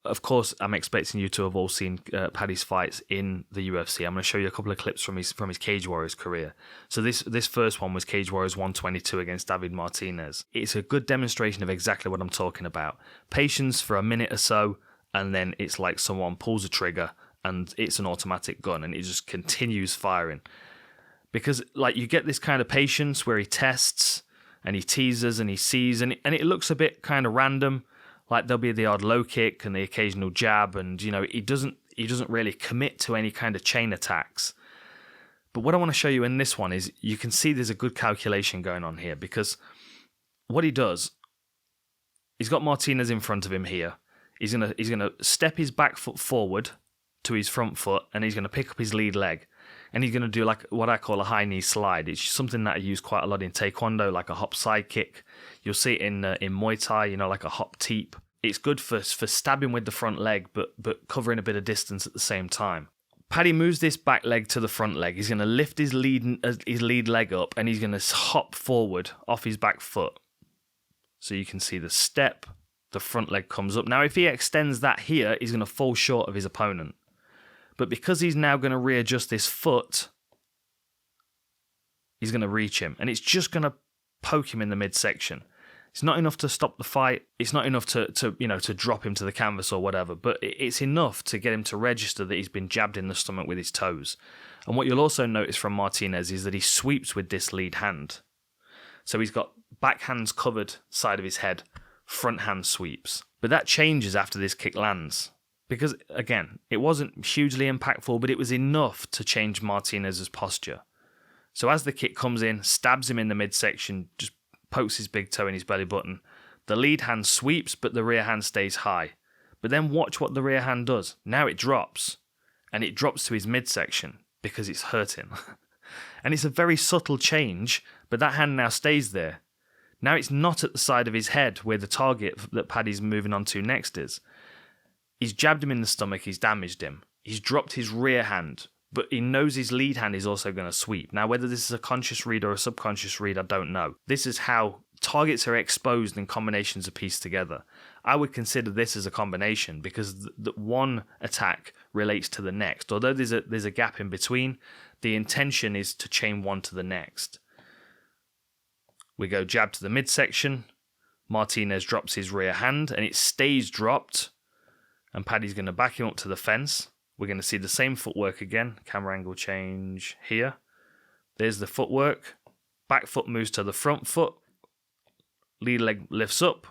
of course, I'm expecting you to have all seen Paddy's fights in the UFC. I'm going to show you a couple of clips from his Cage Warriors career. So this first one was Cage Warriors 122 against David Martinez. It's a good demonstration of exactly what I'm talking about. Patience for a minute or so, and then it's like someone pulls a trigger and it's an automatic gun and it just continues firing. Because like you get this kind of patience where he tests and he teases and he sees and it looks a bit kind of random. Like there'll be the odd low kick and the occasional jab, and he doesn't really commit to any kind of chain attacks. But what I want to show you in this one is you can see there's a good calculation going on here, because what he does, he's got Martinez in front of him here. He's gonna step his back foot forward to his front foot, and he's gonna pick up his lead leg. And he's going to do like what I call a high knee slide. It's something that I use quite a lot in Taekwondo, like a hop side kick. You'll see it in Muay Thai, like a hop teep. It's good for stabbing with the front leg, but covering a bit of distance at the same time. Paddy moves this back leg to the front leg. He's going to lift his lead leg up, and he's going to hop forward off his back foot. So you can see the step, the front leg comes up. Now, if he extends that here, he's going to fall short of his opponent. But because he's now going to readjust this foot, he's going to reach him. And it's just going to poke him in the midsection. It's not enough to stop the fight. It's not enough to drop him to the canvas or whatever. But it's enough to get him to register that he's been jabbed in the stomach with his toes. And what you'll also notice from Martinez is that he sweeps with this lead hand. So he's got back hands covered side of his head, front hand sweeps. But that changes after this kick lands. Because, again, it wasn't hugely impactful, but it was enough to change Martinez's posture. So as the kick comes in, stabs him in the midsection, just pokes his big toe in his belly button. The lead hand sweeps, but the rear hand stays high. But then watch what the rear hand does. Now it drops, and it drops to his midsection because it's hurting. And it's a very subtle change, but that hand now stays there. Now it's not at the side of his head where the target that Paddy's moving on to next is. He's jabbed him in the stomach, he's damaged him. He's dropped his rear hand, but he knows his lead hand is also going to sweep. Now, whether this is a conscious read or a subconscious read, I don't know. This is how targets are exposed and combinations are pieced together. I would consider this as a combination because the one attack relates to the next. Although there's a gap in between, the intention is to chain one to the next. We go jab to the midsection. Martinez drops his rear hand and it stays dropped. And Paddy's going to back him up to the fence. We're going to see the same footwork again. Camera angle change here. There's the footwork. Back foot moves to the front foot. Lead leg lifts up.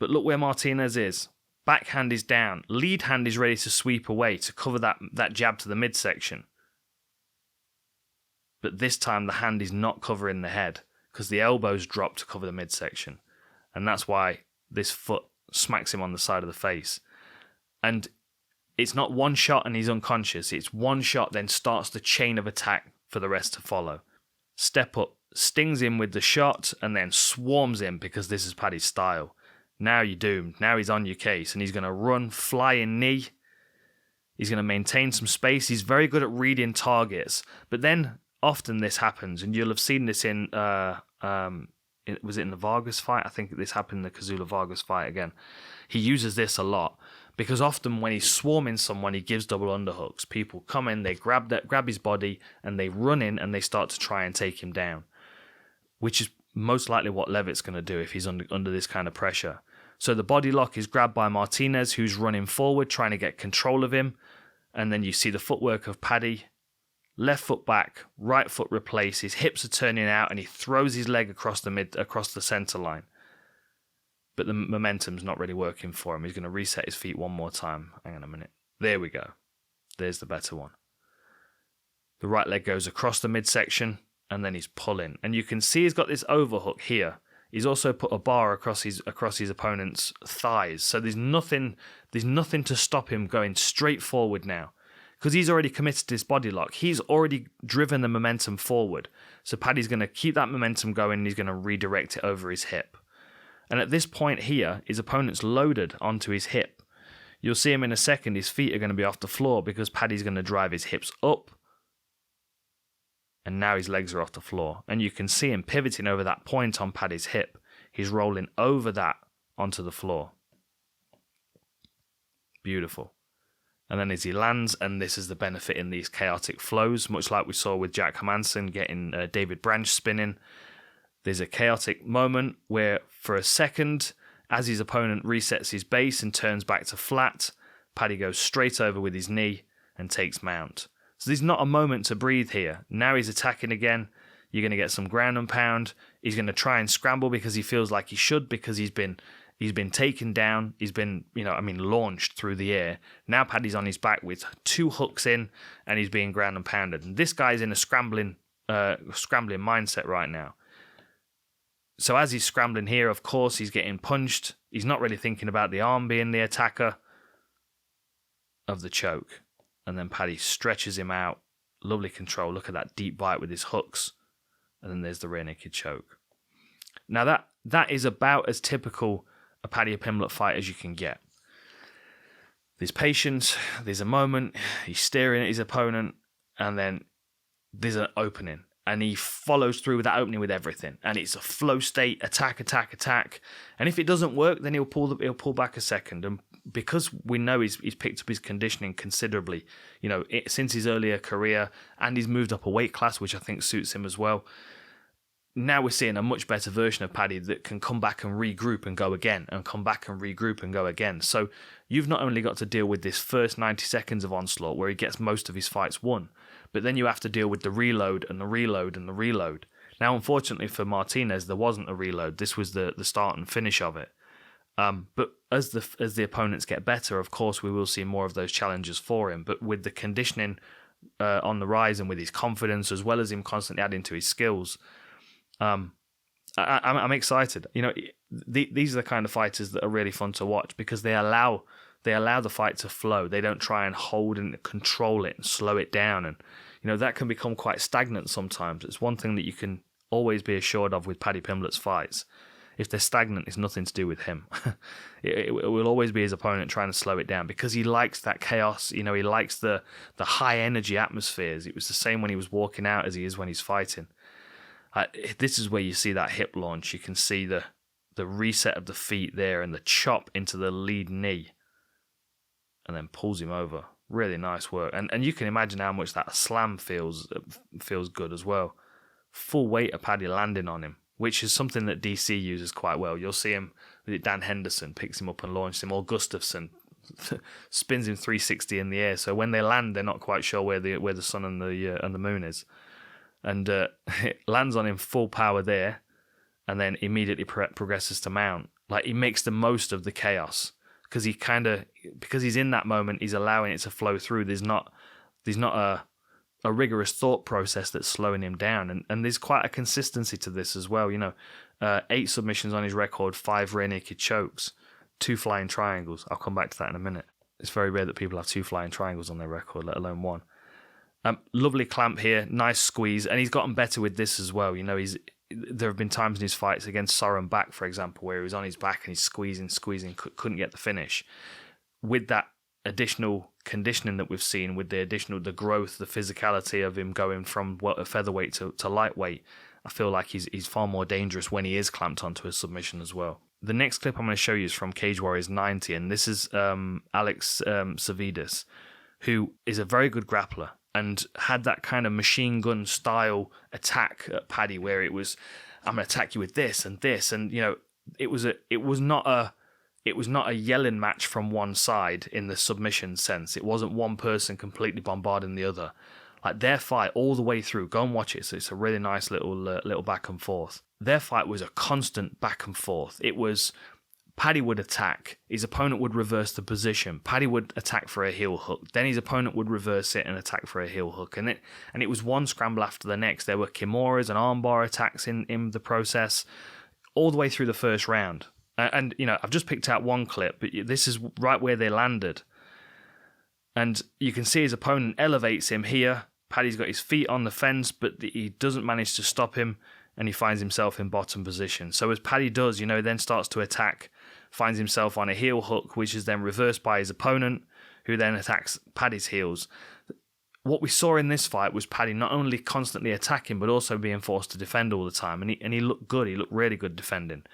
But look where Martinez is. Backhand is down. Lead hand is ready to sweep away to cover that jab to the midsection. But this time the hand is not covering the head because the elbows drop to cover the midsection. And that's why this foot smacks him on the side of the face. And it's not one shot and he's unconscious. It's one shot, then starts the chain of attack for the rest to follow. Step up, stings him with the shot, and then swarms him because this is Paddy's style. Now you're doomed. Now he's on your case, and he's going to run, flying knee. He's going to maintain some space. He's very good at reading targets. But then often this happens, and you'll have seen this in was it in the Vargas fight? I think this happened in the Kazula Vargas fight again. He uses this a lot because often when he's swarming someone, he gives double underhooks. People come in, they grab his body, and they run in and they start to try and take him down, which is most likely what Leavitt's going to do if he's under this kind of pressure. So the body lock is grabbed by Martinez, who's running forward, trying to get control of him, and then you see the footwork of Paddy. Left foot back, right foot replace, his hips are turning out, and he throws his leg across the center line. But the momentum's not really working for him. He's going to reset his feet one more time. Hang on a minute. There we go. There's the better one. The right leg goes across the midsection, and then he's pulling. And you can see he's got this overhook here. He's also put a bar across his opponent's thighs. So there's nothing to stop him going straight forward now. Because he's already committed to this body lock. He's already driven the momentum forward. So Paddy's going to keep that momentum going and he's going to redirect it over his hip. And at this point here, his opponent's loaded onto his hip. You'll see him in a second. His feet are going to be off the floor because Paddy's going to drive his hips up. And now his legs are off the floor. And you can see him pivoting over that point on Paddy's hip. He's rolling over that onto the floor. Beautiful. And then as he lands, and this is the benefit in these chaotic flows, much like we saw with Jack Hermansson getting David Branch spinning. There's a chaotic moment where for a second, as his opponent resets his base and turns back to flat, Paddy goes straight over with his knee and takes mount. So there's not a moment to breathe here. Now he's attacking again. You're going to get some ground and pound. He's going to try and scramble because he feels like he should, because he's been taken down. He's been, launched through the air. Now Paddy's on his back with 2 hooks in, and he's being ground and pounded. And this guy's in a scrambling mindset right now. So as he's scrambling here, of course, he's getting punched. He's not really thinking about the arm being the attacker of the choke. And then Paddy stretches him out. Lovely control. Look at that deep bite with his hooks. And then there's the rear naked choke. Now that is about as typical a Paddy Pimblett fight as you can get. There's patience. There's a moment. He's staring at his opponent. And then there's an opening. And he follows through with that opening with everything. And it's a flow state, attack. And if it doesn't work, then he'll pull back a second. And because we know he's picked up his conditioning considerably, since his earlier career, and he's moved up a weight class, which I think suits him as well. Now we're seeing a much better version of Paddy that can come back and regroup and go again, and come back and regroup and go again. So you've not only got to deal with this first 90 seconds of onslaught where he gets most of his fights won, but then you have to deal with the reload and the reload and the reload. Now, unfortunately for Martinez, there wasn't a reload. This was the start and finish of it. But as the opponents get better, of course, we will see more of those challenges for him. But with the conditioning on the rise and with his confidence, as well as him constantly adding to his skills, I'm excited. These are the kind of fighters that are really fun to watch because they allow the fight to flow. They don't try and hold and control it and slow it down. And, that can become quite stagnant sometimes. It's one thing that you can always be assured of with Paddy Pimblett's fights. If they're stagnant, it's nothing to do with him. it will always be his opponent trying to slow it down because he likes that chaos. He likes the high energy atmospheres. It was the same when he was walking out as he is when he's fighting. This is where you see that hip launch. You can see the reset of the feet there and the chop into the lead knee. And then pulls him over. Really nice work. And you can imagine how much that slam feels good as well. Full weight of Paddy landing on him, which is something that DC uses quite well. You'll see him, Dan Henderson picks him up and launches him, or Gustafsson spins him 360 in the air. So when they land, they're not quite sure where the sun and the moon is. And it lands on him full power there, and then immediately progresses to mount. Like, he makes the most of the chaos because he's in that moment, he's allowing it to flow through. There's not a rigorous thought process that's slowing him down, and there's quite a consistency to this as well. 8 submissions on his record, 5 rear naked chokes, 2 flying triangles. I'll come back to that in a minute. It's very rare that people have 2 flying triangles on their record, let alone 1. Lovely clamp here, nice squeeze, and he's gotten better with this as well. There have been times in his fights against Soren Bak, for example, where he was on his back and he's squeezing, couldn't get the finish. With that additional conditioning that we've seen, with the growth, the physicality of him going from a featherweight to lightweight, I feel like he's far more dangerous when he is clamped onto a submission as well. The next clip I'm going to show you is from Cage Warriors 90, and this is Alex Savidis, who is a very good grappler and had that kind of machine gun style attack at Paddy where it was, I'm going to attack you with this, and it was not a yelling match from one side in the submission sense. It wasn't one person completely bombarding the other. Like, their fight all the way through, go and watch it. So it's a really nice little back and forth. Their fight was a constant back and forth. It was Paddy would attack, his opponent would reverse the position. Paddy would attack for a heel hook, then his opponent would reverse it and attack for a heel hook, and it was one scramble after the next. There were kimuras and armbar attacks in the process, all the way through the first round. And I've just picked out one clip, but this is right where they landed, and you can see his opponent elevates him here. Paddy's got his feet on the fence, but he doesn't manage to stop him, and he finds himself in bottom position. So as Paddy does, he then starts to attack, finds himself on a heel hook, which is then reversed by his opponent, who then attacks Paddy's heels. What we saw in this fight was Paddy not only constantly attacking, but also being forced to defend all the time. And he looked good. He looked really good defending.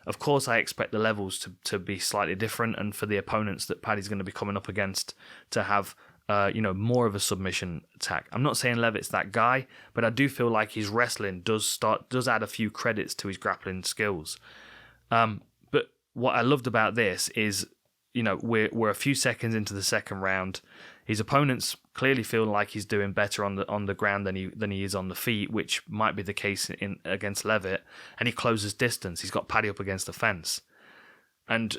Of course, I expect the levels to be slightly different, and for the opponents that Paddy's going to be coming up against to have more of a submission attack. I'm not saying Leavitt's that guy, but I do feel like his wrestling does add a few credits to his grappling skills. But what I loved about this is, we're a few seconds into the second round. His opponents clearly feel like he's doing better on the ground than he is on the feet, which might be the case against Leavitt. And he closes distance. He's got Paddy up against the fence, and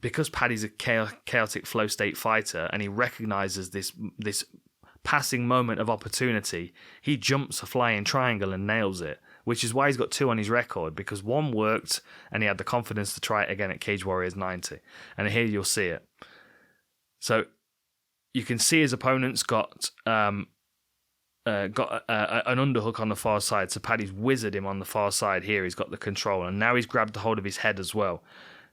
because Paddy's a chaotic flow state fighter and he recognizes this passing moment of opportunity, he jumps a flying triangle and nails it, which is why he's got 2 on his record, because 1 worked and he had the confidence to try it again at Cage Warriors 90. And here you'll see it. So you can see his opponent's got an underhook on the far side. So Paddy's wizarded him on the far side here. He's got the control, and now he's grabbed a hold of his head as well.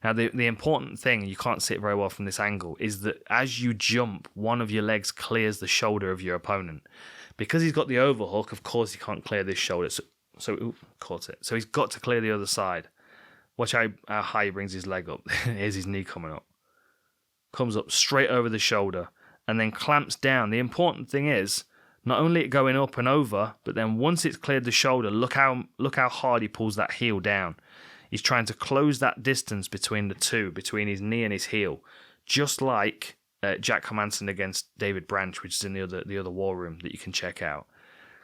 Now, the important thing, you can't see it very well from this angle, is that as you jump, one of your legs clears the shoulder of your opponent. Because he's got the overhook, of course he can't clear this shoulder. Caught it. So he's got to clear the other side. Watch how high he brings his leg up. Here's his knee coming up. Comes up straight over the shoulder and then clamps down. The important thing is, not only it going up and over, but then once it's cleared the shoulder, look how hard he pulls that heel down. He's trying to close that distance between the two, between his knee and his heel, just like Jack Hermansson against David Branch, which is in the other war room that you can check out.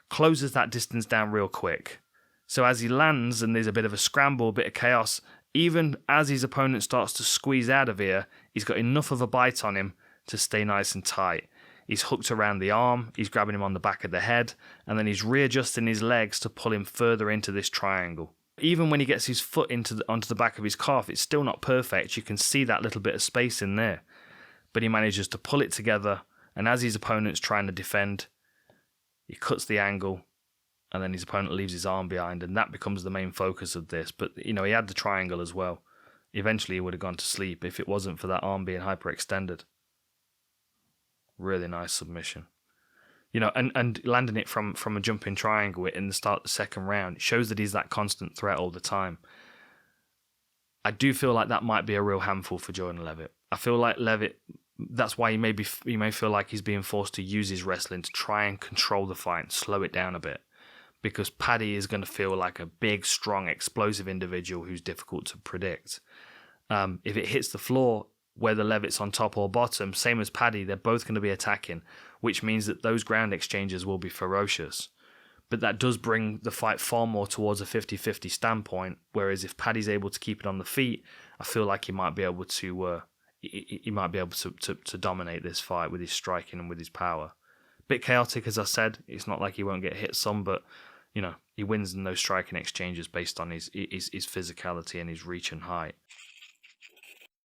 Closes that distance down real quick. So as he lands and there's a bit of a scramble, a bit of chaos, even as his opponent starts to squeeze out of here, he's got enough of a bite on him to stay nice and tight. He's hooked around the arm, he's grabbing him on the back of the head, and then he's readjusting his legs to pull him further into this triangle. Even when he gets his foot onto the back of his calf, it's still not perfect. You can see that little bit of space in there. But he manages to pull it together, and as his opponent's trying to defend, he cuts the angle, and then his opponent leaves his arm behind, and that becomes the main focus of this. But, he had the triangle as well. Eventually, he would have gone to sleep if it wasn't for that arm being hyperextended. Really nice submission. And landing it from a jumping triangle in the start of the second round, it shows that he's that constant threat all the time. I do feel like that might be a real handful for Jordan Leavitt. I feel like Leavitt, that's why he may feel like he's being forced to use his wrestling to try and control the fight and slow it down a bit. Because Paddy is going to feel like a big, strong, explosive individual who's difficult to predict. If it hits the floor, whether Leavitt's on top or bottom, same as Paddy, they're both going to be attacking, which means that those ground exchanges will be ferocious. But that does bring the fight far more towards a 50-50 standpoint, whereas if Paddy's able to keep it on the feet, I feel like he might be able to to dominate this fight with his striking and with his power. Bit chaotic, as I said. It's not like he won't get hit some, but he wins in those striking exchanges based on his physicality and his reach and height.